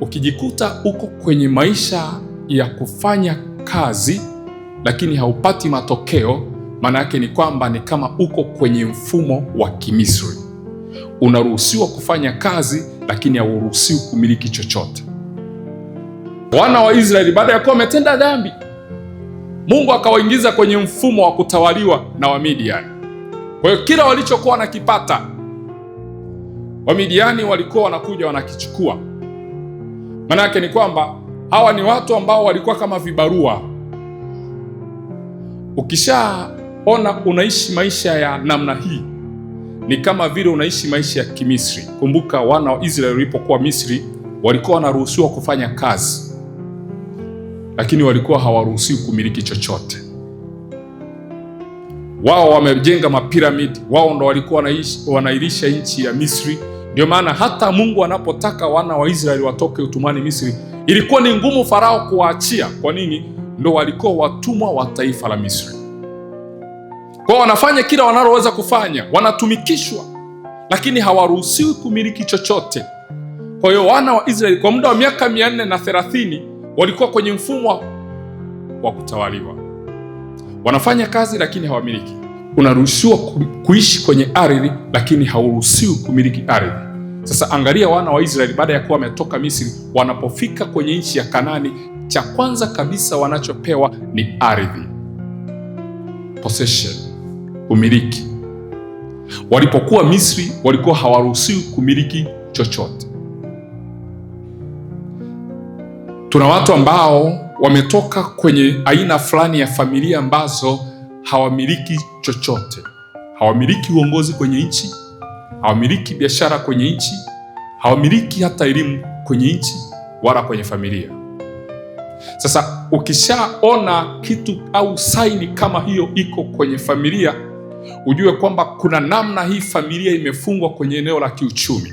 ukijikuta uko kwenye maisha ya kufanya kazi lakini haupati matokeo, maana yake ni kwamba ni kama uko kwenye mfumo wa Kimisri. Unaruhusiwa kufanya kazi lakini hauruhusiwi kumiliki chochote. Wana wa Israeli baada ya kuwa wametenda dhambi, Mungu akawaingiza kwenye mfumo wa kutawaliwa na Wamidiani. Kwa hiyo kila walichokuwa wanakipata, Wamidiani walikuwa wanakuja wanakichukua. Maana yake ni kwamba hawa ni watu ambao walikuwa kama vibarua. Ukishaona unaishi maisha ya namna hii, ni kama vile unaishi maisha ya Kimisri. Kumbuka wana wa Israeli walipokuwa Misri walikuwa wanaruhusiwa kufanya kazi, lakini walikuwa hawaruhusiwi kumiliki chochote. Wao wamejenga mapiramidi, wao ndo walikuwa wanailisha nchi ya Misri. Ndio maana hata Mungu anapotaka wana wa Israeli watoke utumwani Misri, ilikuwa ni ngumu Farao kuwaachia. Kwa nini? Ndo walikuwa watumwa wa taifa la Misri. Kwa wanafanya kila wanaloweza kufanya, wanatumikishwa, lakini hawaruhusiwi kumiliki chochote. Kwa hiyo wana wa Israeli kwa muda wa miaka 430 walikuwa kwenye mfumo wa kutawaliwa. Wanafanya kazi lakini hawamiliki. Unaruhusiwa kuishi kwenye ardhi lakini hauruhusiwi kumiliki ardhi. Sasa angalia wana wa Israeli baada ya kuwa wametoka Misri, wanapofika kwenye nchi ya Kanaani, cha kwanza kabisa wanachopewa ni ardhi. Possession, umiliki. Walipokuwa Misri walikuwa hawaruhusiwi kumiliki chochote. Tuna watu ambao wametoka kwenye aina fulani ya familia ambazo hawamiliki chochote. Hawamiliki uongozi kwenye nchi, hawamiliki biashara kwenye nchi, hawamiliki hata elimu kwenye nchi wala kwenye familia. Sasa ukishaona kitu au saini kama hiyo iko kwenye familia, ujue kwamba kuna namna hii familia imefungwa kwenye eneo la kiuchumi.